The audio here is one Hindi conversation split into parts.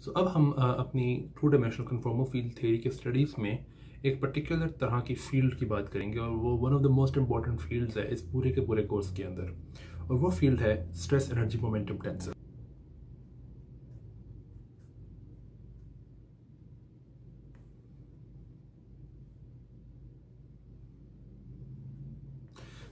सो अब हम अपनी two dimensional conformal field theory के स्टडीज़ में एक पर्टिकुलर तरह की फील्ड की बात करेंगे और वो one of the most important fields है इस पूरे के पूरे कोर्स के अंदर, और वो फील्ड है stress energy momentum tensor.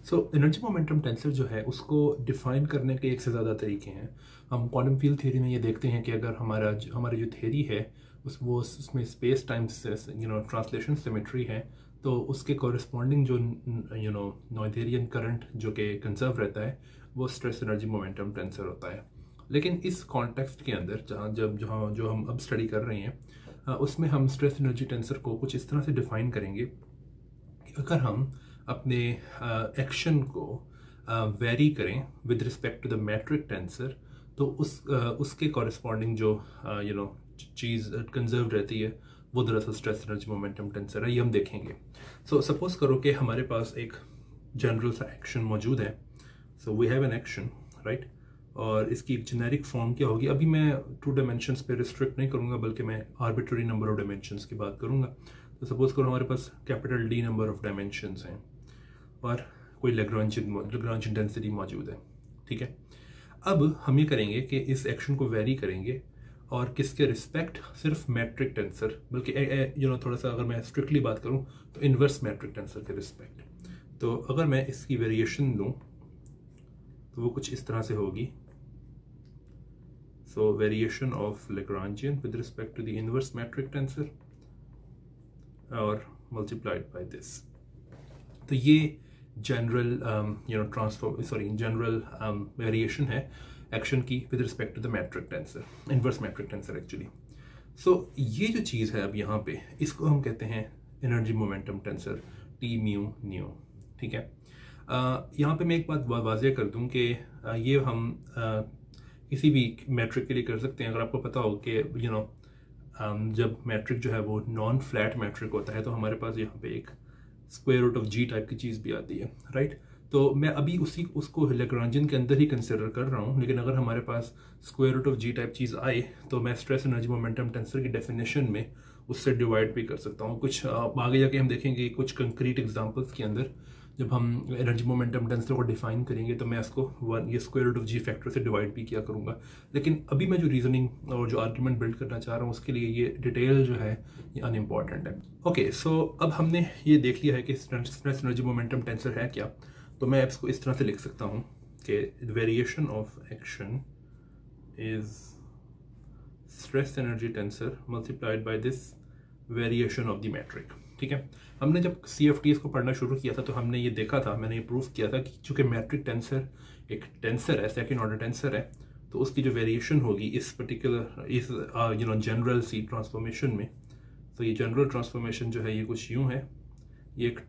So energy momentum tensor जो है उसको डिफाइन करने के एक से ज़्यादा तरीके हैं। हम क्वांटम फील्ड थ्योरी में ये देखते हैं कि अगर हमारी जो थ्योरी है उसमें स्पेस टाइम ट्रांसलेशन सिमेट्री है, तो उसके कॉरस्पॉन्डिंग जो नोएथेरियन करंट जो कि कंजर्व रहता है वो स्ट्रेस एनर्जी मोमेंटम टेंसर होता है। लेकिन इस कॉन्टेक्स्ट के अंदर जहाँ जो हम अब स्टडी कर रहे हैं उसमें हम स्ट्रेस एनर्जी टेंसर को कुछ इस तरह से डिफाइन करेंगे कि अगर हम अपने एक्शन को वेरी करें with respect to the metric tensor, तो उसके कॉरस्पॉन्डिंग जो चीज़ कंजर्व रहती है वो दरअसल स्ट्रेस एनर्जी मोमेंटम टेंसर है। ये हम देखेंगे। सो सपोज करो कि हमारे पास एक जनरल सा एक्शन मौजूद है। So we have an action, right, और इसकी जेनेरिक फॉर्म क्या होगी। अभी मैं टू डायमेंशंस पे रिस्ट्रिक्ट नहीं करूँगा, बल्कि मैं आर्बिट्ररी नंबर ऑफ डायमेंशंस की बात करूँगा। तो सपोज करो हमारे पास capital D number of dimensions हैं और कोई लैग्रांजियन डेंसिटी मौजूद है, ठीक है। अब हम ये करेंगे कि इस एक्शन को वेरी करेंगे और किसके रिस्पेक्ट, सिर्फ मैट्रिक टेंसर, बल्कि थोड़ा सा अगर मैं स्ट्रिक्टली बात करूं तो इन्वर्स मैट्रिक टेंसर के रिस्पेक्ट। तो अगर मैं इसकी वेरिएशन दूं तो वो कुछ इस तरह से होगी। So variation of Lagrangian with respect to the inverse metric tensor और मल्टीप्लाइड बाय दिस। तो ये जनरल जनरल वेरिएशन है एक्शन की with respect to the metric tensor, inverse metric tensor actually. So ये जो चीज़ है अब यहाँ पे, इसको हम कहते हैं energy momentum tensor, T mu new, ठीक है। यहाँ पे मैं एक बात वाज़ेह कर दूँ कि ये हम किसी भी मैट्रिक के लिए कर सकते हैं। अगर आपको पता हो कि जब मैट्रिक जो है वो नॉन फ्लैट मैट्रिक होता है तो हमारे पास यहाँ पे एक square root of G type की चीज़ भी आती है, राइट। तो मैं अभी उसको लैग्रांजियन के अंदर ही कंसिडर कर रहा हूँ, लेकिन अगर हमारे पास square root of G type चीज़ आए तो मैं स्ट्रेस एनर्जी मोमेंटम टेंसर की डेफिनेशन में उससे डिवाइड भी कर सकता हूँ। कुछ आगे जाके हम देखेंगे कुछ कंक्रीट एग्जांपल्स के अंदर जब हम एनर्जी मोमेंटम टेंसर को डिफाइन करेंगे तो मैं इसको ये square root of G factor से डिवाइड भी किया करूँगा। लेकिन अभी मैं जो रीजनिंग और जो आर्ग्यूमेंट बिल्ड करना चाह रहा हूँ उसके लिए ये डिटेल जो है ये अनइम्पॉर्टेंट है। ओके, सो अब हमने ये देख लिया है कि स्ट्रेस एनर्जी मोमेंटम टेंसर है क्या। तो मैं इसको इस तरह से लिख सकता हूँ कि variation of action is stress energy tensor multiplied by this variation of the metric, ठीक है। हमने जब CFTs को पढ़ना शुरू किया था तो हमने ये देखा था, मैंने ये प्रूफ किया था कि चूंकि मैट्रिक टेंसर एक टेंसर है, सेकंड ऑर्डर टेंसर है, तो उसकी जो वेरिएशन होगी इस पर्टिकुलर इस जनरल सी ट्रांसफॉर्मेशन में, तो ये जनरल ट्रांसफॉर्मेशन जो है ये कुछ यूँ है, ये एक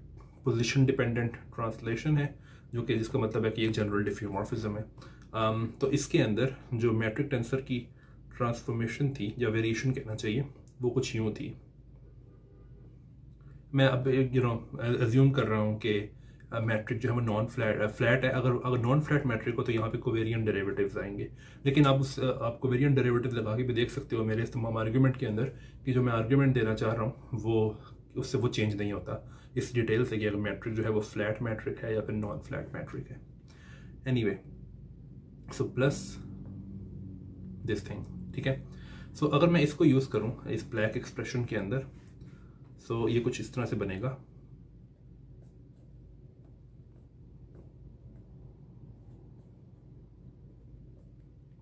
पोजीशन डिपेंडेंट ट्रांसलेशन है जो कि जिसका मतलब है कि एक जनरल डिफ्यूमॉर्फिज्म है। तो इसके अंदर जो मैट्रिक टेंसर की ट्रांसफॉर्मेशन थी या वेरिएशन कहना चाहिए वो कुछ यूँ थी। मैं अब अज्यूम कर रहा हूँ कि मैट्रिक जो है वो नॉन फ्लैट है। अगर नॉन फ्लैट मैट्रिक हो तो यहाँ पे कोवेरिएंट डेरिवेटिव्स आएंगे, लेकिन आप कोवेरिएंट डेरिवेटिव लगा के भी देख सकते हो मेरे इस तमाम आर्ग्यूमेंट के अंदर कि जो मैं आर्ग्यूमेंट देना चाह रहा हूँ उससे वो चेंज नहीं होता इस डिटेल से कि अगर मैट्रिक जो है वो फ्लैट मैट्रिक है या फिर नॉन फ्लैट मैट्रिक है। Anyway, so plus this thing, ठीक है। सो अगर मैं इसको यूज़ करूँ इस ब्लैक एक्सप्रेशन के अंदर, सो ये कुछ इस तरह से बनेगा।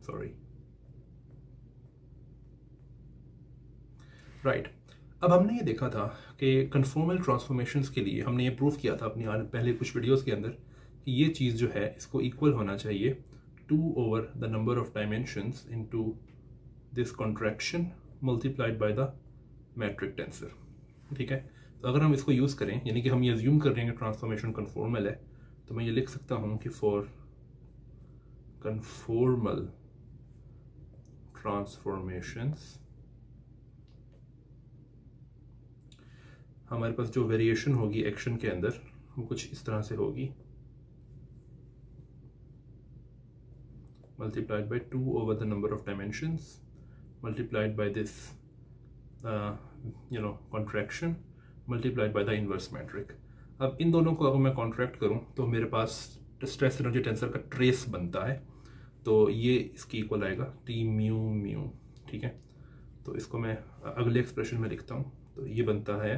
Sorry, right. अब हमने ये देखा था कि कन्फॉर्मल ट्रांसफॉर्मेशंस के लिए हमने ये प्रूफ किया था अपनी पहले कुछ वीडियोस के अंदर कि ये चीज़ जो है इसको इक्वल होना चाहिए 2 over the number of dimensions into this contraction multiplied by the metric tensor, ठीक है। तो अगर हम इसको यूज़ करें, यानी कि हम ये अज्यूम कर रहे हैं कि ट्रांसफॉर्मेशन कन्फॉर्मल है, तो मैं ये लिख सकता हूँ कि फॉर कन्फॉर्मल ट्रांसफॉर्मेशंस हमारे पास जो वेरिएशन होगी एक्शन के अंदर वो कुछ इस तरह से होगी, multiplied by 2 over the number of dimensions multiplied by this contraction multiplied by the inverse metric. अब इन दोनों को अगर मैं कॉन्ट्रैक्ट करूं तो मेरे पास स्ट्रेस एनर्जी टेंसर का ट्रेस बनता है, तो ये इसकी इक्वल आएगा टी म्यू म्यू। ठीक है, तो इसको मैं अगले एक्सप्रेशन में लिखता हूँ, तो ये बनता है,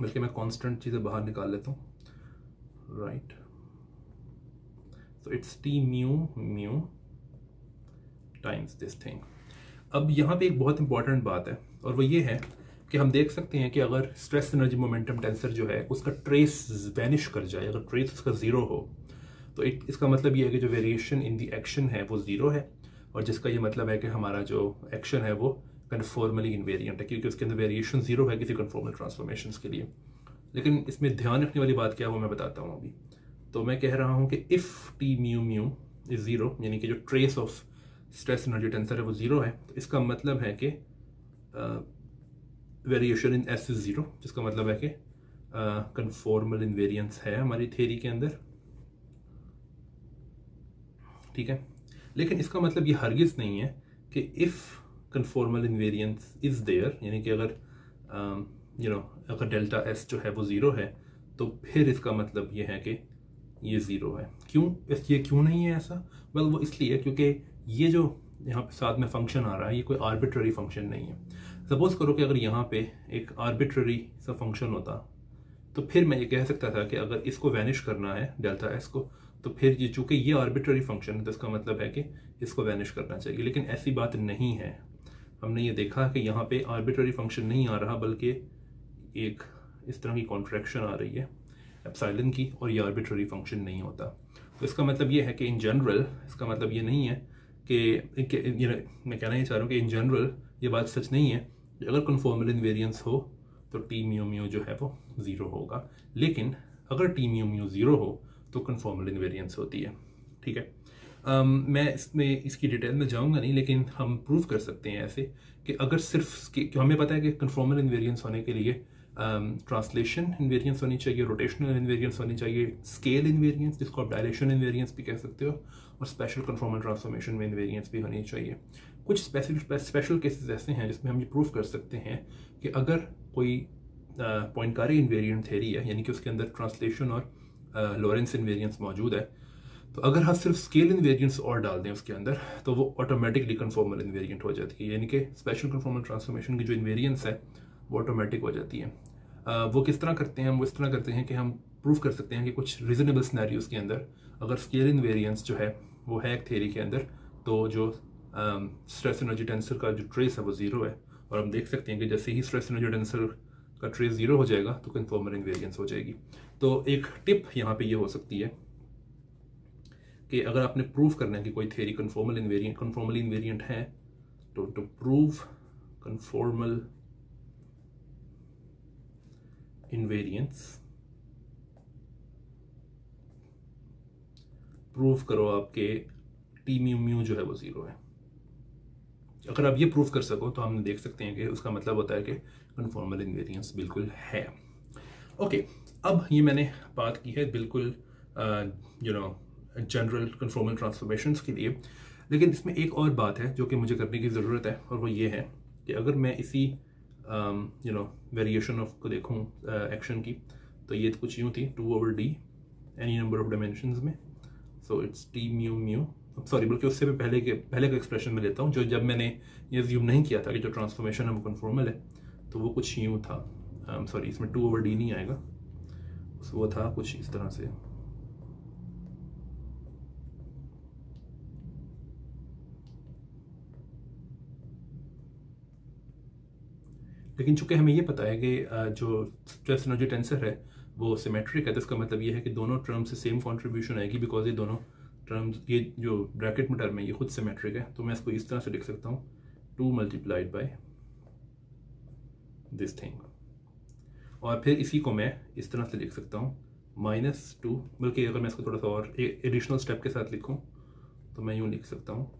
बल्कि मैं कांस्टेंट चीज़ें बाहर निकाल लेता हूँ, right. So it's T mu mu times this thing. अब यहाँ पे एक बहुत इंपॉर्टेंट बात है, और वो ये है कि हम देख सकते हैं कि अगर स्ट्रेस एनर्जी मोमेंटम टेंसर जो है उसका ट्रेस वैनिश कर जाए, अगर ट्रेस उसका ज़ीरो हो, तो इसका मतलब ये है कि जो वेरिएशन इन दी एक्शन है वो ज़ीरो है, और जिसका ये मतलब है कि हमारा जो एक्शन है वो कन्फॉर्मली इनवेरिएंट है, क्योंकि उसके अंदर वेरिएशन ज़ीरो है किसी कन्फॉर्मल ट्रांसफॉर्मेशन के लिए। लेकिन इसमें ध्यान रखने वाली बात क्या है वो मैं बताता हूँ अभी। तो मैं कह रहा हूँ कि if T mu mu is zero, यानी कि जो trace of stress energy tensor है वो ज़ीरो है, तो इसका मतलब है कि variation in S is zero, जिसका मतलब है कि कन्फॉर्मल इनवेरिएंस है हमारी थ्योरी के अंदर। ठीक है, लेकिन इसका मतलब ये हरगिज़ नहीं है कि if conformal invariance is there, यानी कि अगर अगर डेल्टा एस जो है वो ज़ीरो है, तो फिर इसका मतलब ये है कि ये ज़ीरो है। ये क्यों नहीं है ऐसा? वेल, वो इसलिए क्योंकि ये जो यहाँ पे साथ में फंक्शन आ रहा है ये कोई आर्बिट्ररी फंक्शन नहीं है। सपोज करो कि अगर यहाँ पे एक आर्बिट्ररी सा फंक्शन होता, तो फिर मैं ये कह सकता था कि अगर इसको वैनिश करना है डेल्टा एस को, तो फिर ये चूंकि ये आर्बिट्ररी फंक्शन है तो इसका मतलब है कि इसको वैनिश करना चाहिए, लेकिन ऐसी बात नहीं है। हमने ये देखा कि यहाँ पे आर्बिट्ररी फंक्शन नहीं आ रहा, बल्कि एक इस तरह की कॉन्ट्रैक्शन आ रही है एप्सिलॉन की, और ये आर्बिट्ररी फंक्शन नहीं होता। तो इसका मतलब ये है कि इन जनरल, इसका मतलब ये नहीं है कि मैं कहना ये चाह रहा हूँ कि इन जनरल ये बात सच नहीं है कि अगर कन्फॉर्मल इनवेरिएंस हो तो टी म्यू म्यू जो है वो ज़ीरो होगा, लेकिन अगर टी म्यू म्यू ज़ीरो हो तो कन्फॉर्मल इनवेरिएंस होती है। ठीक है, मैं इसमें इसकी डिटेल में जाऊंगा नहीं, लेकिन हम प्रूव कर सकते हैं ऐसे कि अगर सिर्फ हमें पता है कि कन्फॉर्मल इनवेरिएंस होने के लिए ट्रांसलेशन इन्वेरिएंस होनी चाहिए, रोटेशनल इन्वेरिएंस होनी चाहिए, स्केल इन्वेरिएंस जिसको आप डायरेक्शन इन्वेरिएंस भी कह सकते हो, और स्पेशल कन्फॉर्मल ट्रांसफॉर्मेशन में इन्वेरिएंस भी होनी चाहिए। कुछ स्पेशल केसेस ऐसे हैं जिसमें हम ये प्रूव कर सकते हैं कि अगर कोई पॉइंटकारी इन्वेरिएंट थ्योरी है, यानी कि उसके अंदर ट्रांसलेशन और लॉरेंस इन्वेरिएंस मौजूद है, तो अगर हम सिर्फ स्केल इन्वेरिएंस और डाल दें उसके अंदर, तो वो ऑटोमेटिकली कन्फॉर्मल इन्वेरिएंट हो जाती है, यानी कि स्पेशल कन्फॉर्मल ट्रांसफॉर्मेशन की जो इन्वेरिएंस है वो ऑटोमेटिक हो जाती है। वो किस तरह करते हैं? वो इस तरह करते हैं कि हम प्रूव कर सकते हैं कि कुछ रीजनेबल सिनेरियोज के अंदर अगर स्केल इन्वेरिएंस जो है वो है एक थ्योरी के अंदर, तो जो स्ट्रेस एनर्जी टेंसर का जो ट्रेस है वो ज़ीरो है, और हम देख सकते हैं कि जैसे ही स्ट्रेस एनर्जी टेंसर का ट्रेस ज़ीरो हो जाएगा तो कन्फॉर्मल इन्वेरिएंस हो जाएगी। तो एक टिप यहाँ पे ये हो सकती है कि अगर आपने प्रूव करना है कि कोई थ्योरी कन्फॉर्मल इन्वेरिएंट है, तो टू प्रूव कन्फॉर्मल इन्वेरिएंस प्रूव करो आपके टी म्यू म्यू जो है वो ज़ीरो है। अगर आप ये प्रूव कर सको तो हम देख सकते हैं कि उसका मतलब होता है कि कन्फॉर्मल इन्वेरिएंस बिल्कुल है। ओके, अब ये मैंने बात की है बिल्कुल जनरल कन्फॉर्मल ट्रांसफॉर्मेशंस के लिए, लेकिन इसमें एक और बात है जो कि मुझे करने की ज़रूरत है, और वो ये है कि अगर मैं इसी वेरिएशन ऑफ को देखूँ एक्शन की, तो ये कुछ यूँ थी 2/d any number of dimensions में, so it's T mu mu. Sorry, बल्कि उससे भी पहले का एक्सप्रेशन में लेता हूँ, जो जब मैंने ये ज्यूम नहीं किया था कि जो ट्रांसफॉर्मेशन है वो कन्फॉर्मल है, तो वो कुछ यूँ था। सॉरी, इसमें 2/d नहीं आएगा, वो था कुछ इस तरह से। लेकिन चूंकि हमें ये पता है कि जो स्ट्रेस एनर्जी टेंसर है वो सिमेट्रिक है, तो इसका मतलब ये है कि दोनों टर्म से सेम कंट्रीब्यूशन आएगी, बिकॉज ये दोनों टर्म्स, ये जो ब्रैकेट में टर्म है ये खुद सिमेट्रिक है। तो मैं इसको इस तरह से लिख सकता हूँ 2 मल्टीप्लाइड बाय दिस थिंग, और फिर इसी को मैं इस तरह से लिख सकता हूँ -2, बल्कि अगर मैं इसको थोड़ा सा और एडिशनल स्टेप के साथ लिखूँ तो मैं यूँ लिख सकता हूँ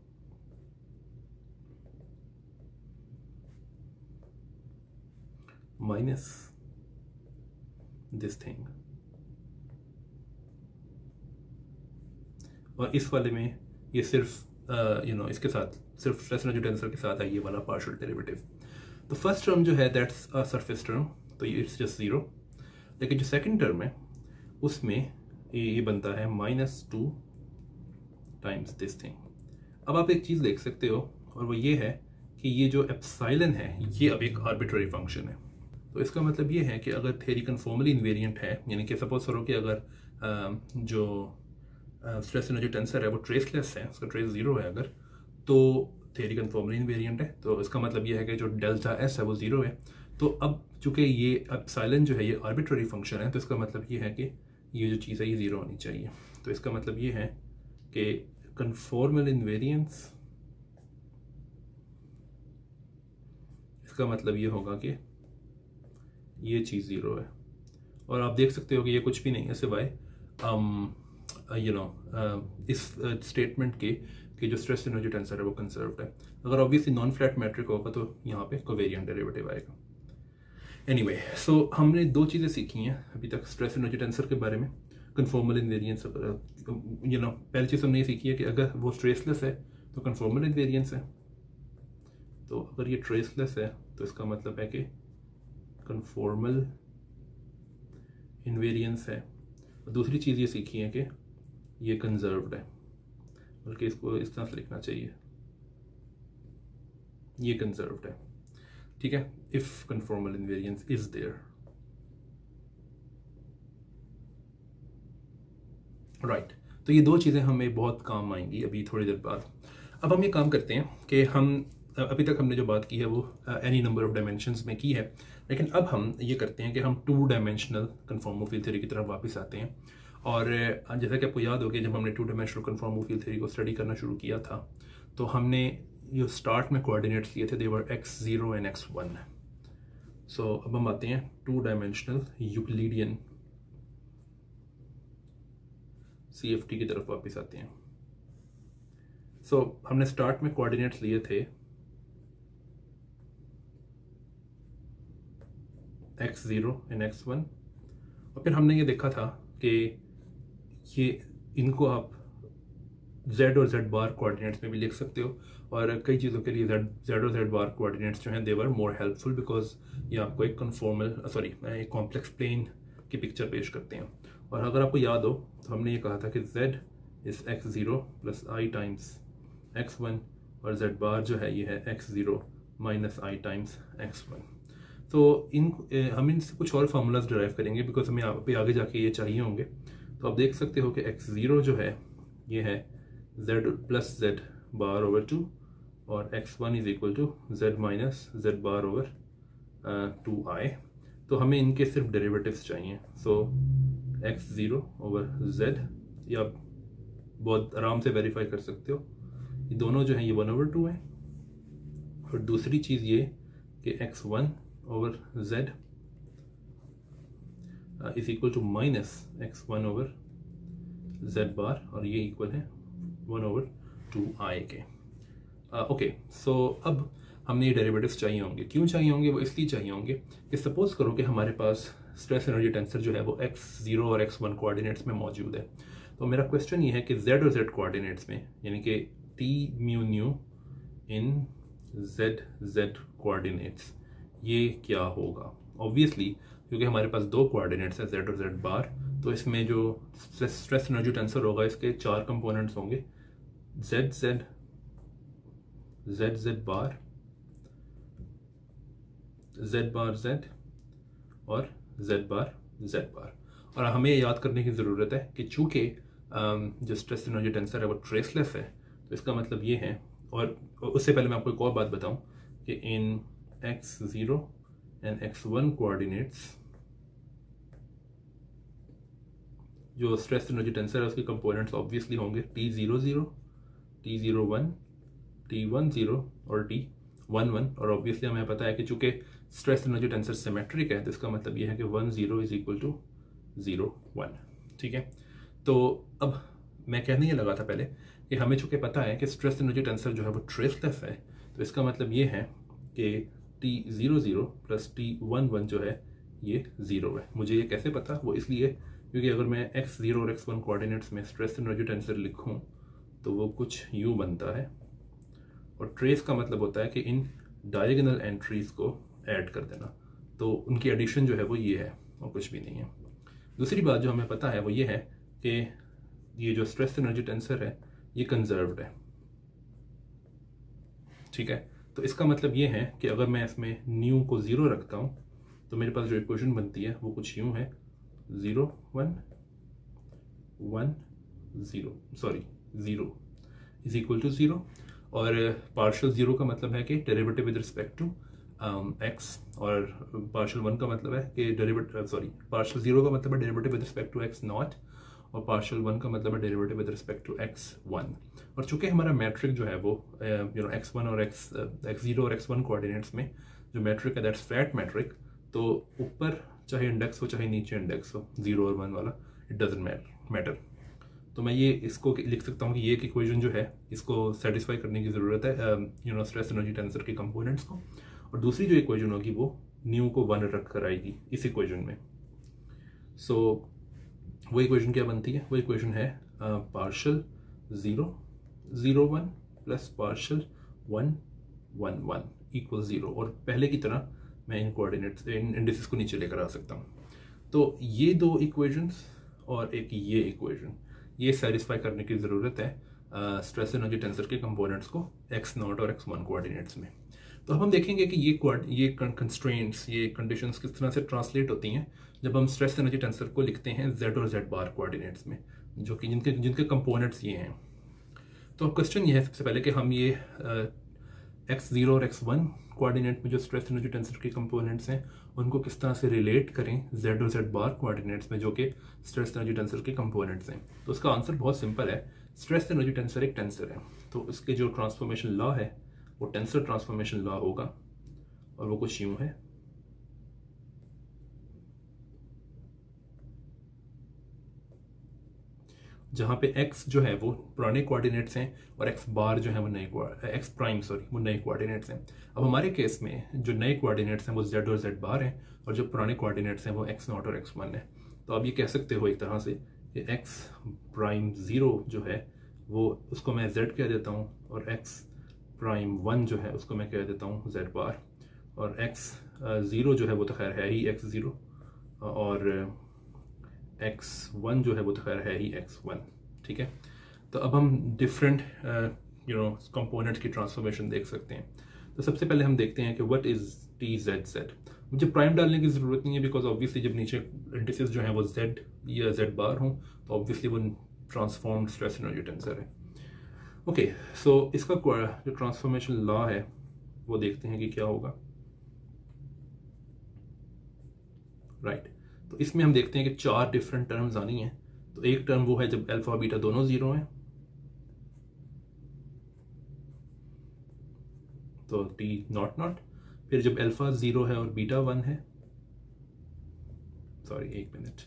माइनस दिस थिंग, और इस वाले में ये सिर्फ इसके साथ सिर्फ स्ट्रेस एनर्जी टेंसर के साथ है ये वाला पार्शियल डेरिवेटिव। तो फर्स्ट टर्म जो है दैट्स अ सरफेस टर्म, तो ये इट्स जस्ट ज़ीरो। लेकिन जो सेकंड टर्म है उसमें ये बनता है -2 टाइम्स दिस थिंग। अब आप एक चीज़ देख सकते हो और वो ये है कि ये जो एप्सिलॉन है ये अब एक आर्बिट्ररी फंक्शन है। तो इसका मतलब ये है कि अगर थ्योरी कन्फॉर्मली इन्वेरिएंट है, यानी कि सपोज करो कि अगर जो स्ट्रेस एनर्जी टेंसर है वो ट्रेसलेस है, उसका ट्रेस ज़ीरो है अगर, तो थ्योरी कन्फॉर्मली इन्वेरिएंट है। तो इसका मतलब ये है कि जो डेल्टा एस है वो ज़ीरो है। तो अब चूंकि ये एप्सिलॉन जो है ये आर्बिट्ररी फंक्शन है, तो इसका मतलब ये है कि ये जो चीज़ है ये ज़ीरो होनी चाहिए। तो इसका मतलब ये है कि कन्फॉर्मल इन्वेरिएंस, इसका मतलब ये होगा कि ये चीज़ ज़ीरो है। और आप देख सकते हो कि ये कुछ भी नहीं है सिवाय इस स्टेटमेंट के कि जो स्ट्रेस एनर्जी टेंसर है वो कंजर्व्ड है। अगर ऑब्वियसली नॉन फ्लैट मैट्रिक होगा तो यहाँ पे कोवेरिएंट डेरिवेटिव आएगा। एनीवे, सो हमने दो चीज़ें सीखी हैं अभी तक स्ट्रेस एनर्जी टेंसर के बारे में। कन्फॉर्मल इन्वेरिएंस, पहली चीज़ हमने ये सीखी है कि अगर वो ट्रेसलेस है तो कन्फॉर्मल इन्वेरिएंस है। तो अगर ये ट्रेसलेस है तो इसका मतलब है कि कन्फॉर्मल इन्वेरिएंस है। और दूसरी चीज़ ये सीखी है कि ये कंजर्व्ड है, बल्कि इसको इस तरह से लिखना चाहिए, ये कंजर्व्ड है। ठीक है, if conformal invariance is there. Right, तो ये दो चीज़ें हमें बहुत काम आएंगी अभी थोड़ी देर बाद। अब हम ये काम करते हैं कि हम अभी तक हमने जो बात की है वो एनी नंबर ऑफ डायमेंशंस में की है, लेकिन अब हम ये करते हैं कि हम 2 डायमेंशनल कन्फॉर्मल फील्ड थ्योरी की तरफ वापस आते हैं। और जैसा कि आपको याद हो कि जब हमने 2 डायमेंशनल कन्फॉर्मल फील्ड थ्योरी को स्टडी करना शुरू किया था तो हमने जो स्टार्ट में कोऑर्डिनेट्स लिए थे दे वर x0 एंड x1। सो अब हम आते हैं 2 डायमेंशनल यूक्लिडियन CFT की तरफ वापस आते हैं। सो हमने स्टार्ट में कोऑर्डिनेट्स लिए थे x0 एंड x1, और फिर हमने ये देखा था कि ये इनको आप z और z बार कोऑर्डिनेट्स में भी लिख सकते हो, और कई चीज़ों के लिए z और z बार कोऑर्डिनेट्स जो हैं दे वर मोर हेल्पफुल बिकॉज ये आपको एक एक कॉम्प्लेक्स प्लेन की पिक्चर पेश करते हैं। और अगर आपको याद हो तो हमने ये कहा था कि z is x0 plus i times x1 और z बार जो है ये है x0 minus i times x1। तो हम इनसे कुछ और फार्मूलाज डिराइव करेंगे बिकॉज हमें आगे जाके ये चाहिए होंगे। तो आप देख सकते हो कि x0 जो है ये है z plus z bar over 2 और x1 is equal to z minus z bar over 2i। तो हमें इनके सिर्फ डेरिवेटिव्स चाहिए। सो x0 ओवर z, या आप बहुत आराम से वेरीफाई कर सकते हो, ये दोनों जो हैं ये 1/2 है। और दूसरी चीज़ ये कि x1 over z is equal to minus x1 over z bar, और ये इक्वल है 1/2i के। ओके, सो अब हमने ये डेरिवेटिव्स चाहिए होंगे। क्यों चाहिए होंगे? वो इसलिए चाहिए होंगे कि सपोज करो कि हमारे पास स्ट्रेस एनर्जी टेंसर जो है वो x0 और x1 कोऑर्डिनेट्स में मौजूद है। तो मेरा क्वेश्चन ये है कि z और z कोऑर्डिनेट्स में, यानी कि t mu new in z coordinates, ये क्या होगा? ऑब्वियसली क्योंकि हमारे पास 2 कोऑर्डिनेट्स हैं z और z बार, तो इसमें जो स्ट्रेस एनर्जी टेंसर होगा इसके 4 कंपोनेंट्स होंगे, z बार, z बार z और z बार। और हमें याद करने की ज़रूरत है कि चूँकि जो स्ट्रेस एनर्जी टेंसर है वो ट्रेसलेस है, तो इसका मतलब ये है, और उससे पहले मैं आपको एक और बात बताऊं कि इन x0 एंड x1 कोऑर्डिनेट्स जो स्ट्रेस एनर्जी टेंसर है उसके कंपोनेंट्स ऑब्वियसली होंगे t00, t01, t10 और t11। और ऑब्वियसली हमें पता है कि चूंकि स्ट्रेस एनर्जी टेंसर सिमेट्रिक है तो इसका मतलब ये है कि 10 इज इक्वल टू 01। ठीक है, तो अब मैं कहने ये लगा था पहले कि हमें चूंकि पता है कि स्ट्रेस एनर्जी टेंसर जो है वो ट्रेसलेस है, तो इसका मतलब ये है कि t00 प्लस t11 जो है ये 0 है। मुझे ये कैसे पता? वो इसलिए क्योंकि अगर मैं x0 और x1 कोऑर्डिनेट्स में स्ट्रेस एनर्जी टेंसर लिखूं तो वो कुछ यूँ बनता है, और ट्रेस का मतलब होता है कि इन डायगोनल एंट्रीज को ऐड कर देना, तो उनकी एडिशन जो है वो ये है और कुछ भी नहीं है। दूसरी बात जो हमें पता है वो ये है कि ये जो स्ट्रेस एनर्जी टेंसर है ये कंजर्व्ड है, ठीक है। तो इसका मतलब ये है कि अगर मैं इसमें न्यू को 0 रखता हूँ तो मेरे पास जो इक्वेशन बनती है वो कुछ यूँ है, 0 1 1 0 सॉरी 0 इज इक्वल टू 0, और पार्शियल 0 का मतलब है कि derivative with respect to x, और पार्शियल 1 का मतलब है कि पार्शियल 0 का मतलब है derivative with respect to x naught, और पार्शियल 1 का मतलब है derivative with respect to x1। और चूंकि हमारा मैट्रिक जो है वो x1 और x0 और x1 कोऑर्डिनेट्स में जो मैट्रिक है दैट्स फ्लैट मैट्रिक, तो ऊपर चाहे इंडेक्स हो चाहे नीचे इंडेक्स हो 0 और 1 वाला, इट डजंट मैटर। तो मैं ये इसको लिख सकता हूँ कि ये एक इक्वेशन जो है इसको सेटिस्फाई करने की ज़रूरत है स्ट्रेस एनर्जी टेंसर के कंपोनेंट्स को, और दूसरी जो इक्वेशन होगी वो न्यू को 1 रख कर आएगी इस इक्वेशन में। सो वो इक्वेशन क्या बनती है, वो इक्वेशन है पार्शियल 0 0 1 प्लस पार्शियल 1 1 1 इक्वल 0, और पहले की तरह मैं इन कोऑर्डिनेट्स इंडिसेस को नीचे लेकर आ सकता हूँ। तो ये दो इक्वेशंस और एक ये इक्वेशन, ये सेटिस्फाई करने की ज़रूरत है स्ट्रेस एनर्जी टेंसर के कंपोनेंट्स को x0 और x1 कोऑर्डिनेट्स में। तो अब हम देखेंगे कि ये कंस्ट्रेंट्स, ये कंडीशंस किस तरह से ट्रांसलेट होती हैं जब हम स्ट्रेस एनर्जी टेंसर को लिखते हैं z और z बार कोऑर्डिनेट्स में, जो कि जिनके कंपोनेंट्स ये हैं। तो अब क्वेश्चन ये है सबसे पहले कि हम ये x0 और x1 कोऑर्डिनेट में जो स्ट्रेस एनर्जी टेंसर के कंपोनेंट्स हैं उनको किस तरह से रिलेट करें z और z बार कोऑर्डिनेट्स में जो कि स्ट्रेस एनर्जी टेंसर के कंपोनेंट्स हैं। तो उसका आंसर बहुत सिंपल है, स्ट्रेस एनर्जी टेंसर एक टेंसर है, तो इसके जो ट्रांसफॉर्मेशन लॉ है वो टेंसर ट्रांसफॉर्मेशन लॉ होगा, और वो कुछ यूं है, जहाँ पे x जो है वो पुराने कोऑर्डिनेट्स हैं और x बार जो है वो नए x प्राइम वो नए कोऑर्डिनेट्स हैं। अब हमारे केस में जो नए कोऑर्डिनेट्स हैं वो z और z बार हैं, और जो पुराने कोऑर्डिनेट्स हैं वो x0 और x1 है। तो आप ये कह सकते हो एक तरह से कि x प्राइम 0 जो है वो उसको मैं z कह देता हूँ, और x प्राइम 1 जो है उसको मैं कह देता हूँ z बार, और x0 जो है वो तो खैर है ही x0, और x1 जो है वो तो खैर है ही x1, ठीक है। तो अब हम डिफरेंट कंपोनेंट्स की ट्रांसफॉर्मेशन देख सकते हैं। तो सबसे पहले हम देखते हैं कि what is T Z Z. मुझे प्राइम डालने की ज़रूरत नहीं है, बिकॉज ऑब्वियसली जब नीचे इंडिसेस जो हैं वो z या z बार हों तो ऑब्वियसली वो ट्रांसफॉर्म्ड स्ट्रेस एनर्जी टेंसर है। ओके, सो इसका जो ट्रांसफॉर्मेशन लॉ है वो देखते हैं कि क्या होगा। राइट, तो इसमें हम देखते हैं कि 4 डिफरेंट टर्म्स आनी हैं। तो एक टर्म वो है जब अल्फा और बीटा दोनों 0 हैं, तो टी नॉट नॉट। फिर जब अल्फा 0 है और बीटा 1 है, सॉरी एक मिनट,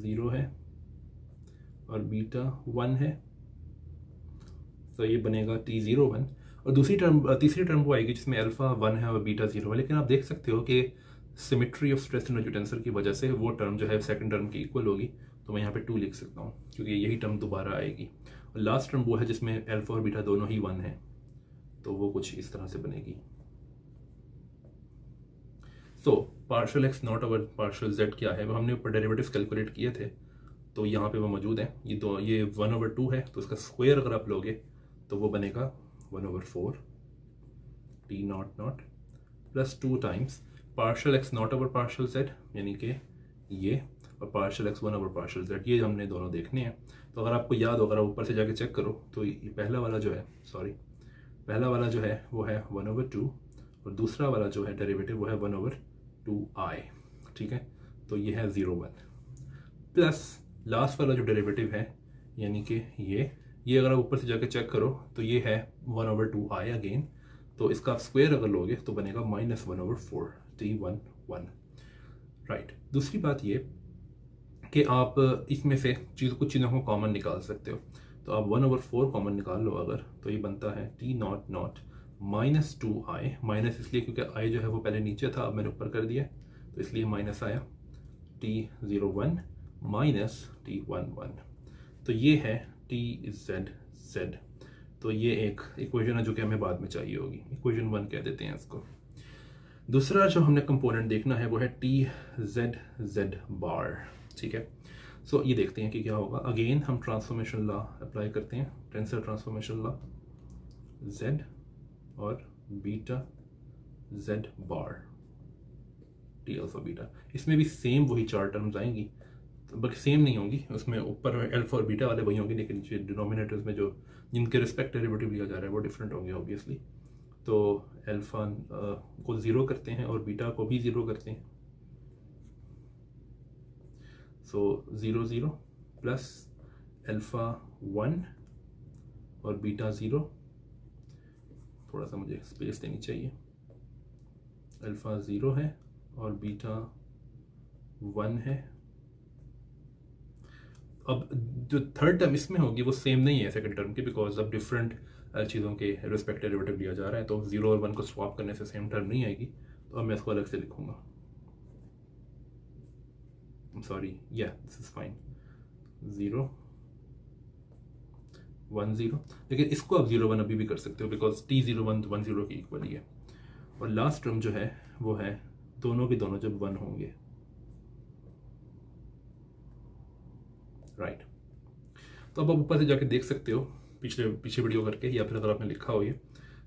0 है और बीटा 1 है, तो ये बनेगा T01। और तीसरी टर्म वो आएगी जिसमें अल्फा 1 है और बीटा 0 है। लेकिन आप देख सकते हो कि symmetry of stress energy tensor की वजह से वो टर्म जो है सेकंड टर्म की इक्वल होगी, तो मैं यहाँ पे 2 लिख सकता हूँ क्योंकि यही टर्म दोबारा आएगी। और लास्ट टर्म वो है जिसमें अल्फा और बीटा दोनों ही 1 है, तो वो कुछ इस तरह से बनेगी। So partial x not over partial z क्या है, वो हमने ऊपर डेरिवेटिव्स कैलकुलेट किए थे, तो यहाँ पे वो मौजूद है। ये 1/2 है, तो इसका स्क्वायर अगर आप लोगे तो वो बनेगा 1/4 t not not plus 2 times partial x not over partial z, यानी कि ये, और partial x1 over partial z, ये हमने दोनों देखने हैं। तो अगर आपको याद हो, अगर आप ऊपर से जाके चेक करो तो ये पहला वाला जो है वो है 1/2, और दूसरा वाला जो है डेरिवेटिव वो है 1/2i, ठीक है। तो ये है 0/1 प्लस लास्ट वाला जो डेरिवेटिव है यानी कि ये अगर आप ऊपर से जाके चेक करो तो ये है 1/2i अगेन, तो इसका आप स्क्वायर अगर लोगे तो बनेगा -1/4 t1 राइट। दूसरी बात ये कि आप इसमें से कुछ चीज़ों को कॉमन निकाल सकते हो। तो आप 1/4 कॉमन निकाल लो अगर, तो ये बनता है t not not -2i, minus इसलिए क्योंकि i जो है वो पहले नीचे था, अब मैंने ऊपर कर दिया तो इसलिए माइनस आया, t01 माइनस t11, तो ये है टी जेड जेड। तो ये एक इक्वेशन है जो कि हमें बाद में चाहिए होगी, इक्वेशन 1 कह देते हैं इसको। दूसरा जो हमने कंपोनेंट देखना है वो है टी जेड जेड बार, ठीक है। सो ये देखते हैं कि क्या होगा। अगेन हम ट्रांसफॉर्मेशन लॉ अप्लाई करते हैं, टेंसर ट्रांसफॉर्मेशन लॉ, जेड और बीटा जेड बार टी अल्फा बीटा। इसमें भी सेम वही 4 टर्म्स आएंगी, तो बल्कि सेम नहीं होंगी, उसमें ऊपर अल्फा और बीटा वाले वही होंगे, लेकिन जो डिनोमिनेटर्स में जो जिनके रिस्पेक्ट डेरिवेटिव लिया जा रहा है वो डिफरेंट होंगे ऑब्वियसली। तो अल्फा को 0 करते हैं और बीटा को भी 0 करते हैं। सो 0 0 प्लस अल्फा 1 और बीटा 0, थोड़ा सा मुझे स्पेस देनी चाहिए, अल्फा 0 है और बीटा 1 है। अब जो थर्ड टर्म इसमें होगी वो सेम नहीं है सेकंड टर्म की, बिकॉज अब डिफरेंट चीज़ों के रिस्पेक्ट डेरिवेटिव लिया जा रहा है, तो 0 और 1 को स्वैप करने से सेम टर्म नहीं आएगी। तो अब मैं इसको अलग से लिखूंगा, सॉरी, या दिस इज फाइन, 0 1 0, लेकिन इसको आप 0 1 अभी भी कर सकते हो बिकॉज टी 0 1 1 0 की इक्वल ही है। और लास्ट टर्म जो है वो है दोनों के दोनों जब 1 होंगे, राइट। तो अब आप ऊपर से जाके देख सकते हो पीछे वीडियो करके, या फिर अगर आपने लिखा हो ये,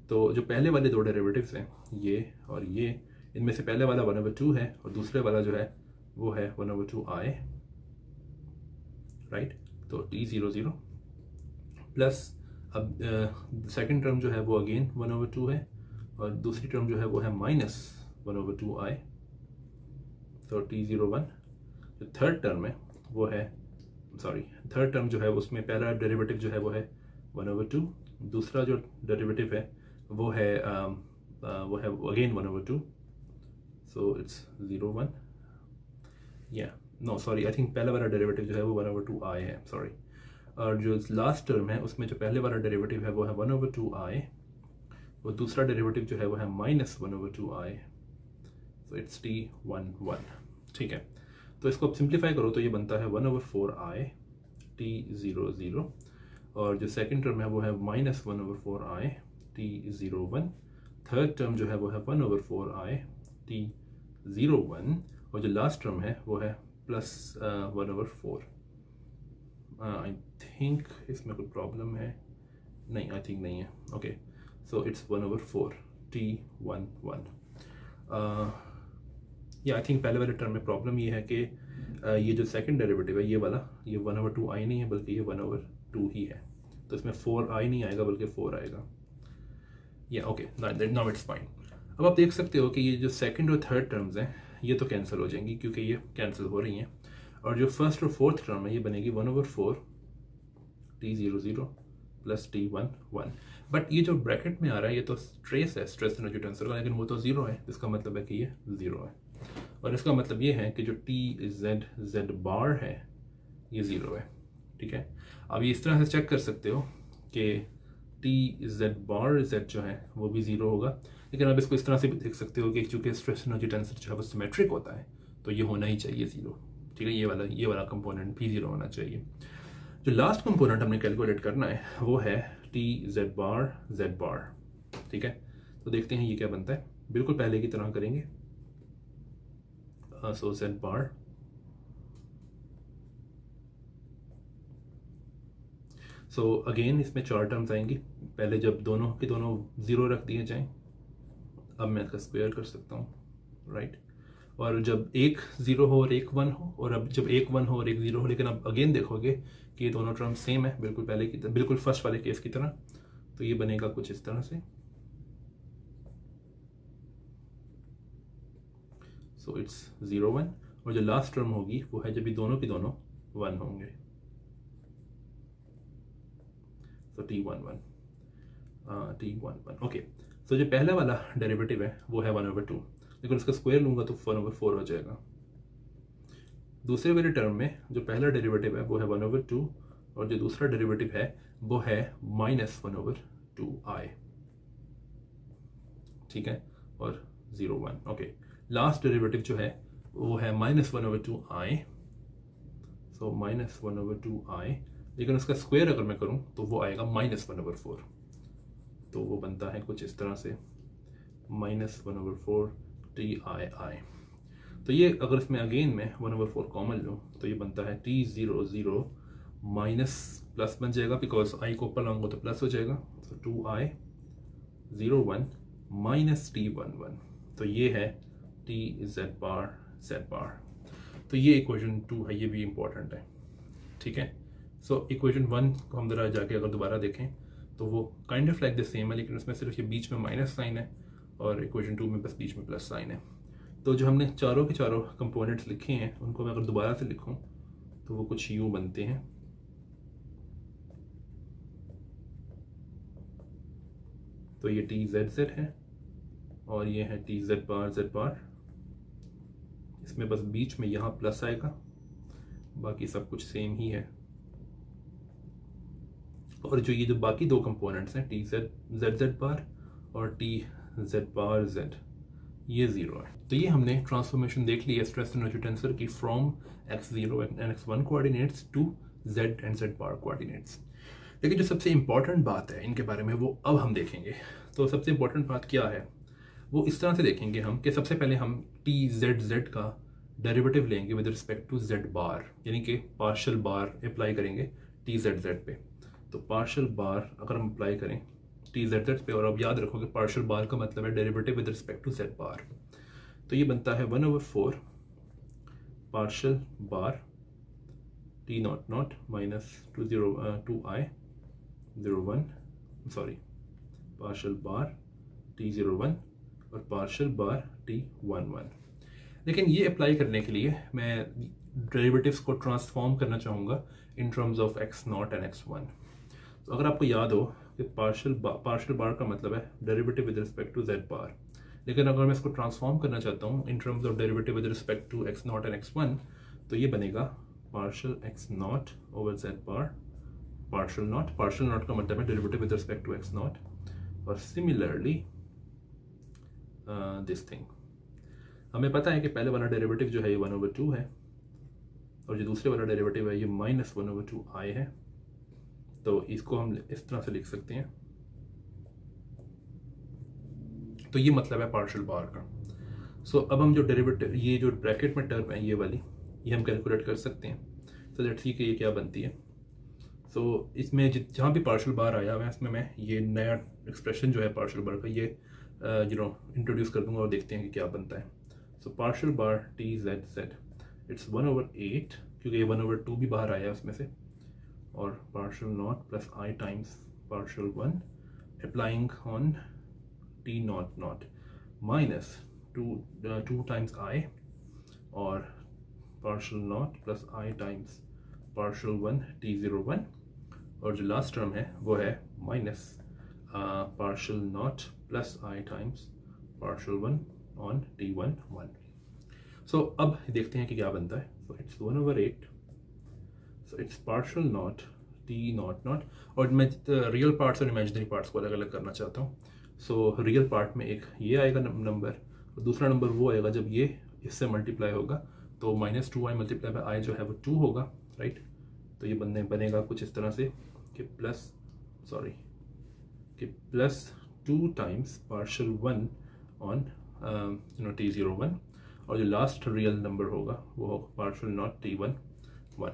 तो जो पहले वाले 2 डेरिवेटिव्स हैं ये और ये, इनमें से पहले वाला 1/2 है और दूसरे वाला जो है वो है 1/2 i, राइट। तो टी 0 0 प्लस अब सेकेंड टर्म जो है वो अगेन 1/2 है और दूसरी टर्म जो है वो है -1/2 i, तो टी 0 1। जो थर्ड टर्म है वो है, सॉरी, थर्ड टर्म जो है उसमें पहला डेरिवेटिव जो है वो है 1/2, दूसरा जो डेरिवेटिव है वो है अगेन 1/2, सो इट्स 0 1, या नो सॉरी, आई थिंक पहला वाला डेरिवेटिव जो है वो 1/2 i है, सॉरी। और जो लास्ट टर्म है उसमें जो पहले वाला डेरिवेटिव है वो है 1/2 i, और दूसरा डेरिवेटिव जो है वो है -1/2 i, सो इट्स टी 1 1, ठीक है। तो इसको आप सिंप्लीफाई करो तो ये बनता है 1/4 i टी 0 0, और जो सेकंड टर्म है वो है -1/4 i टी 0 1, थर्ड टर्म जो है वो है 1/4 i टी 0 1, और जो लास्ट टर्म है वो है +1/4। आई थिंक इसमें कोई प्रॉब्लम है, नहीं, आई थिंक नहीं है, ओके। So it's 1/4 T 1 1। या आई थिंक पहले वाले टर्म में प्रॉब्लम ये है कि ये जो सेकंड डेरिवेटिव है ये वाला, ये 1/2 i नहीं है बल्कि ये 1/2 ही है, तो इसमें 4 i नहीं आएगा बल्कि 4 आएगा, या ओके, नाउ इट्स फाइन। अब आप देख सकते हो कि ये जो सेकंड और थर्ड टर्म्स हैं ये तो कैंसिल हो जाएंगी क्योंकि ये कैंसिल हो रही हैं, और जो फर्स्ट और फोर्थ टर्म है ये बनेगी 1/4 टी 0 0 प्लस टी 1 1। बट ये जो ब्रैकेट में आ रहा है ये तो स्ट्रेस है, स्ट्रेस एनर्जी टेंसर का, लेकिन वो तो 0 है, इसका मतलब है कि ये 0 है, और इसका मतलब ये है कि जो टी जेड जेड बार है ये 0 है, ठीक है। अब ये इस तरह से चेक कर सकते हो कि टी जेड बार जेड जो है वो भी 0 होगा, लेकिन आप इसको इस तरह से भी देख सकते हो कि चूंकि स्ट्रेस एनर्जी टेंसर जो है वो सिमेट्रिक होता है तो ये होना ही चाहिए 0, ठीक है। ये वाला कंपोनेंट भी 0 होना चाहिए। जो लास्ट कंपोनेंट हमने कैलकुलेट करना है वो है टी जेड बार, ठीक है। तो देखते हैं ये क्या बनता है, बिल्कुल पहले की तरह करेंगे। सो जेड बार, सो अगेन इसमें 4 टर्म्स आएंगी, पहले जब दोनों के दोनों 0 रख दिए जाएं, अब मैं इसका स्क्वायर कर सकता हूँ, राइट। और जब एक 0 हो और एक 1 हो, और अब जब एक 1 हो और एक 0 हो, लेकिन अब अगेन देखोगे कि ये दोनों टर्म सेम है, बिल्कुल पहले की बिल्कुल फर्स्ट वाले केस की तरह, तो ये बनेगा कुछ इस तरह से। सो इट्स 0 1, और जो लास्ट टर्म होगी वो है जब ये दोनों के दोनों 1 होंगे, तो टी 1 1, ओके। सो जो पहला वाला डेरिवेटिव है वो है 1/2, लेकिन उसका स्क्वायर लूंगा तो 1/4 हो जाएगा। दूसरे वाले टर्म में जो पहला डेरिवेटिव है वो है 1/2, और जो दूसरा डेरिवेटिव है वो है -1/2 i, ठीक है, और 0 1, ओके। लास्ट डेरिवेटिव जो है वो है -1/2 i, सो -1/2 i लेकिन उसका स्क्वायर अगर मैं करूँ तो वो आएगा -1/4। तो वो बनता है कुछ इस तरह से -1/4 TII। तो ये अगर इसमें अगेन मैं 1/4 कॉमन लूँ तो ये बनता है T00 माइनस प्लस बन जाएगा, बिकॉज आई को ऊपर लाऊंगा तो प्लस हो जाएगा। तो 2I01 माइनस T11। तो ये है TZ बार Z बार। तो ये इक्वेशन 2 है, ये भी इंपॉर्टेंट है, ठीक है। सो इक्वेशन 1 को हम जरा जाके अगर दोबारा देखें तो वो kind of like the same है, लेकिन उसमें सिर्फ ये बीच में माइनस साइन है और इक्वेशन 2 में बस बीच में प्लस साइन है। तो जो हमने चारों के चारों कंपोनेंट्स लिखे हैं उनको मैं अगर दोबारा से लिखूं तो वो कुछ यूं बनते हैं। तो ये TZZ है और ये है TZ बार Z बार। इसमें बस बीच में यहाँ प्लस आएगा, बाकी सब कुछ सेम ही है। और जो ये जो बाकी दो कंपोनेंट्स हैं TZZ बार और TZ बार Z, ये 0 है। तो ये हमने ट्रांसफॉर्मेशन देख ली है स्ट्रेस एनर्जी टेंसर की from x0 and x1 coordinates to z and z bar coordinates. लेकिन जो सबसे इंपॉर्टेंट बात है इनके बारे में वो अब हम देखेंगे। तो सबसे इंपॉर्टेंट बात क्या है वो इस तरह से देखेंगे हम कि सबसे पहले हम TZZ का डेरिवेटिव लेंगे विद रिस्पेक्ट टू z बार, यानी कि पार्शियल बार अप्लाई करेंगे TZZ पे। तो पार्शियल बार अगर हम अप्लाई करें TZZ पे, और अब याद रखो कि पार्शियल बार का मतलब है derivative with respect to z bar. तो ये बनता है 1/4 partial bar T00 minus 2I01 sorry partial bar T01 और पार्शियल बार T11। लेकिन ये अप्लाई करने के लिए मैं डेरिवेटिव्स को ट्रांसफॉर्म करना चाहूँगा इन terms of x0 and x1। तो अगर आपको याद हो कि पार्शियल बार का मतलब है derivative with respect to z bar, लेकिन अगर मैं इसको ट्रांसफॉर्म करना चाहता हूँ in terms of derivative with respect to x0 and x1, तो ये बनेगा partial x0 over z bar partial naught का मतलब है derivative with respect to x0, और सिमिलरली दिस थिंग। हमें पता है कि पहले वाला डेरिवेटिव जो है ये 1/2 है और जो दूसरे वाला डेरिवेटिव है ये -1/2I है। तो इसको हम इस तरह से लिख सकते हैं। तो ये मतलब है पार्शियल बार का। सो अब हम जो डेरिवेटिव ये जो ब्रैकेट में टर्म है ये वाली, ये हम कैलकुलेट कर सकते हैं। तो लेट्स सी कि ये क्या बनती है। सो इसमें जहाँ भी पार्शियल बार आया हुआ है इसमें मैं ये नया एक्सप्रेशन जो है पार्शियल बार का ये इंट्रोड्यूस कर दूंगा और देखते हैं कि क्या बनता है। So partial bar TZZ it's 1/8, क्योंकि ये 1/2 भी बाहर आया है उसमें से, और partial not plus I times partial 1 applying on T00 minus 2 times I और partial not plus I times partial 1 T01, और जो लास्ट टर्म है वो है minus partial not plus I times partial 1 on T11। सो अब देखते हैं कि क्या बनता है। So it's 1/8, so it's partial not T00, और मैं रियल पार्ट्स और इमेजिनरी पार्ट्स को अलग अलग करना चाहता हूँ। सो रियल पार्ट में एक ये आएगा नंबर और दूसरा नंबर वो आएगा जब ये इससे मल्टीप्लाई होगा, तो -2I मल्टीप्लाई बाय I जो है वो 2 होगा, राइट। तो ये बनेगा कुछ इस तरह से कि plus 2 times partial 1 on T01, और जो लास्ट रियल नंबर होगा वो होगा पार्शियल नॉट T11,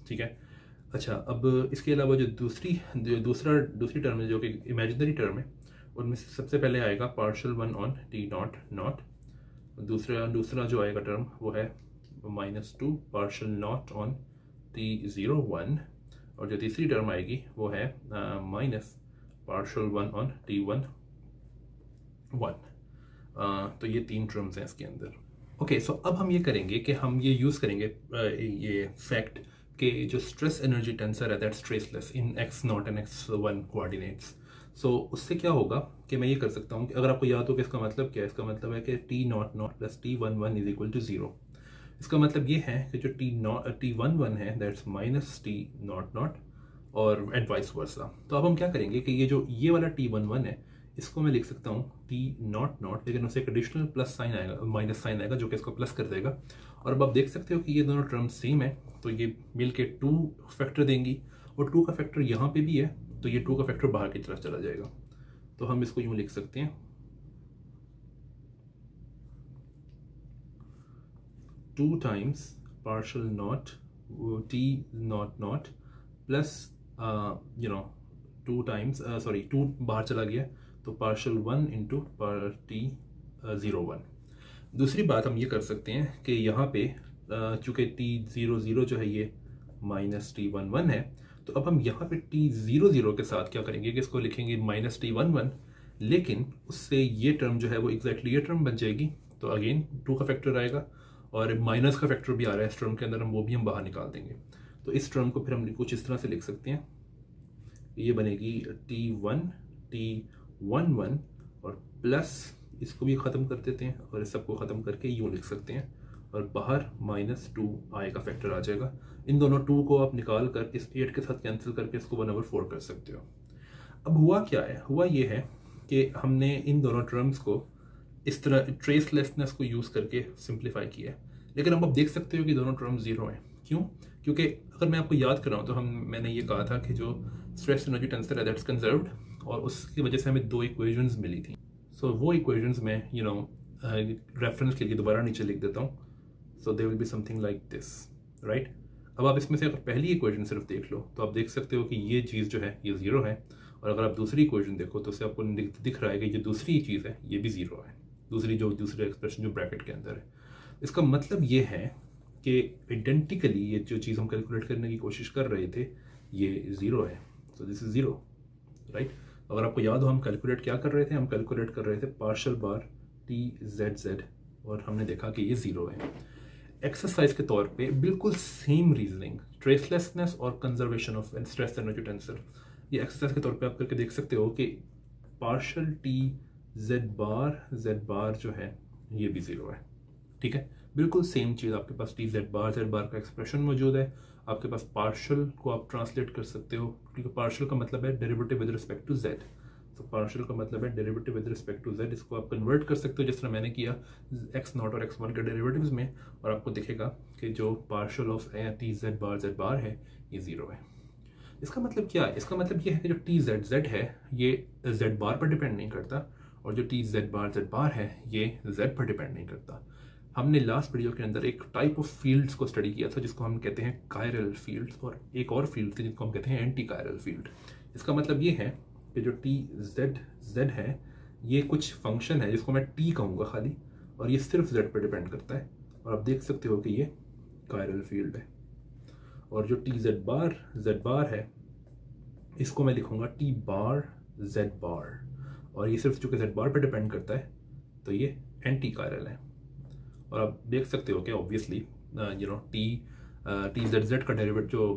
ठीक है। अच्छा, अब इसके अलावा जो दूसरी टर्म है जो कि इमेजिनरी टर्म है, उनमें से सबसे पहले आएगा पार्शियल 1 ऑन T00, दूसरा जो आएगा टर्म वो है -2 पार्शियल नॉट ऑन T01, और जो तीसरी टर्म आएगी वो है माइनस पार्शियल 1 ऑन T11। तो ये 3 टर्म्स हैं इसके अंदर। ओके, सो अब हम ये करेंगे कि हम ये यूज़ करेंगे ये फैक्ट कि जो स्ट्रेस एनर्जी टेंसर है that's traceless in x0 and x1 coordinates. So उससे क्या होगा कि मैं ये कर सकता हूँ कि अगर आपको याद हो कि इसका मतलब क्या है, इसका मतलब है कि T00 plus T11 is equal to 0। इसका मतलब ये है कि जो T11 है दैट्स माइनस T00 और एंड वाइस वर्सा। तो अब हम क्या करेंगे कि ये वाला T11 है इसको मैं लिख सकता हूँ T00, लेकिन उससे एक एडिशनल प्लस साइन आएगा, माइनस साइन आएगा जो कि इसको प्लस कर देगा। और अब आप देख सकते हो कि ये दोनों टर्म्स सेम है, तो ये मिल के 2 फैक्टर देंगी और 2 का फैक्टर यहाँ पे भी है, तो ये 2 का फैक्टर बाहर की तरफ चला जाएगा। तो हम इसको यूँ लिख सकते हैं 2 times partial not T not not plus 2 times 2 बाहर चला गया तो पार्शल 1 इंटू टी 0 1। दूसरी बात हम ये कर सकते हैं कि यहाँ पे चूँकि t00 जो है ये माइनस t11 है, तो अब हम यहाँ पे t00 के साथ क्या करेंगे कि इसको लिखेंगे माइनस t11, लेकिन उससे ये टर्म जो है वो एग्जैक्टली ये टर्म बन जाएगी। तो अगेन 2 का फैक्टर आएगा और माइनस का फैक्टर भी आ रहा है इस टर्म के अंदर, हम वो भी हम बाहर निकाल देंगे। तो इस टर्म को फिर हम कुछ इस तरह से लिख सकते हैं, ये बनेगी t1 t11 और प्लस इसको भी ख़त्म कर देते हैं और इस सबको ख़त्म करके यूँ लिख सकते हैं और बाहर -2 i का फैक्टर आ जाएगा। इन दोनों 2 को आप निकाल कर इस 8 के साथ कैंसिल करके इसको 1/4 कर सकते हो। अब हुआ क्या है, हुआ ये है कि हमने इन दोनों टर्म्स को इस तरह ट्रेसलेसनेस को यूज़ करके सिंप्लीफाई किया है, लेकिन अब आप देख सकते हो कि दोनों टर्म्स ज़ीरो हैं। क्यों? क्योंकि अगर मैं आपको याद कराऊँ तो मैंने ये कहा था कि जो स्ट्रेस एनर्जी टेंसर है दैट्स कंजर्व्ड, और उसकी वजह से हमें 2 इक्वेशंस मिली थी। सो वो इक्वेशंस में रेफरेंस के लिए दोबारा नीचे लिख देता हूँ। So they will be something like this, right. अब आप इसमें से अगर पहली इक्वेशन सिर्फ देख लो तो आप देख सकते हो कि ये चीज़ जो है ये ज़ीरो है, और अगर आप दूसरी इक्वेशन देखो तो उससे आपको दिख रहा है कि जो दूसरी चीज़ है ये भी ज़ीरो है, दूसरी एक्सप्रेशन जो ब्रैकेट के अंदर है। इसका मतलब ये है कि आइडेंटिकली ये जो चीज़ हम कैलकुलेट करने की कोशिश कर रहे थे ये ज़ीरो है। So this is zero, right. अगर आपको याद हो हम कैलकुलेट क्या कर रहे थे, हम कैलकुलेट कर रहे थे पार्शल बार TZZ, और हमने देखा कि ये ज़ीरो है। एक्सरसाइज के तौर पे बिल्कुल सेम रीजनिंग, ट्रेसलेसनेस और conservation of stress energy tensor, ये एक्सरसाइज के तौर पे आप करके देख सकते हो कि पार्शल Z बार जो है ये भी ज़ीरो है। ठीक है, बिल्कुल सेम चीज़, आपके पास Z बार का एक्सप्रेशन मौजूद है। आपके पास पार्शल को आप ट्रांसलेट कर सकते हो, क्योंकि पार्शल का मतलब है derivative with respect to Z। तो पार्शल का मतलब है derivative with respect to Z। इसको आप कन्वर्ट कर सकते हो जिस तरह मैंने किया x0 और x1 के डेरिवेटिव्स में, और आपको दिखेगा कि जो पार्शल ऑफ Z बार है ये ज़ीरो है। इसका मतलब क्या है? इसका मतलब ये है कि जो TZZ है ये Z बार पर डिपेंड नहीं करता, और जो TZ बार है ये Z पर डिपेंड नहीं करता। हमने लास्ट वीडियो के अंदर एक टाइप ऑफ फील्ड्स को स्टडी किया था जिसको हम कहते हैं कायरल फील्ड्स, और एक और फील्ड थी जिसको हम कहते हैं एंटी कायरल फील्ड। इसका मतलब ये है कि जो TZZ है ये कुछ फंक्शन है जिसको मैं T कहूँगा खाली, और ये सिर्फ Z पर डिपेंड करता है, और आप देख सकते हो कि ये कायरल फील्ड है। और जो Z बार है इसको मैं लिखूँगा T बार Z बार, और ये सिर्फ चूँकि Z बार पर डिपेंड करता है तो ये एंटी कायरल है। और आप देख सकते हो कि ऑब्वियसली TZZ का डेरिवेटिव जो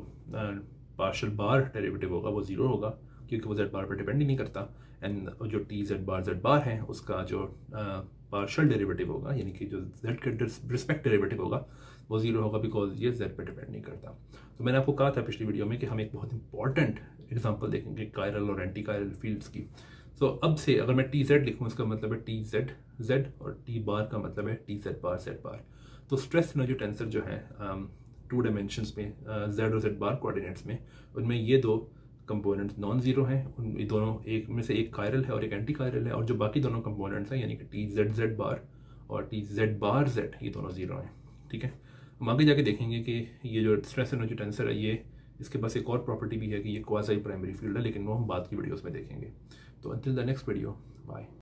पार्शल बार डेरिवेटिव होगा वो ज़ीरो होगा, क्योंकि वो Z बार पर डिपेंड ही नहीं करता। एंड जो TZ बार है उसका जो पार्शल डेरिवेटिव होगा, यानी कि जो Z के रिस्पेक्ट डेरिवेटिव होगा वो ज़ीरो होगा, बिकॉज ये Z पर डिपेंड नहीं करता। तो मैंने आपको कहा था पिछली वीडियो में कि हम एक बहुत इंपॉर्टेंट एग्जांपल देखेंगे कायरल और एंटी कायरल फील्ड्स की। सो अब से अगर मैं TZ लिखूँ इसका मतलब है TZZ, और T बार का मतलब है TZ बार। तो स्ट्रेस एनर्जी टेंसर जो है 2 डायमेंशंस में Z और Z बार कोऑर्डिनेट्स में, उनमें ये 2 कंपोनेंट्स नॉन ज़ीरो हैं। उन दोनों एक में से एक कायरल है और एक एंटी कायरल है, और जो बाकी दोनों कंपोनेंट्स हैं यानी कि TZZ बार और TZ बार Z ये दोनों ज़ीरो हैं। ठीक है, हम आगे जाके देखेंगे कि ये जो स्ट्रेस एनर्जी टेंसर है ये इसके पास एक और प्रॉपर्टी भी है कि ये क्वाज़ी प्राइमरी फील्ड है, लेकिन वो हम बाद की वीडियोस में देखेंगे। तो until the next video, bye.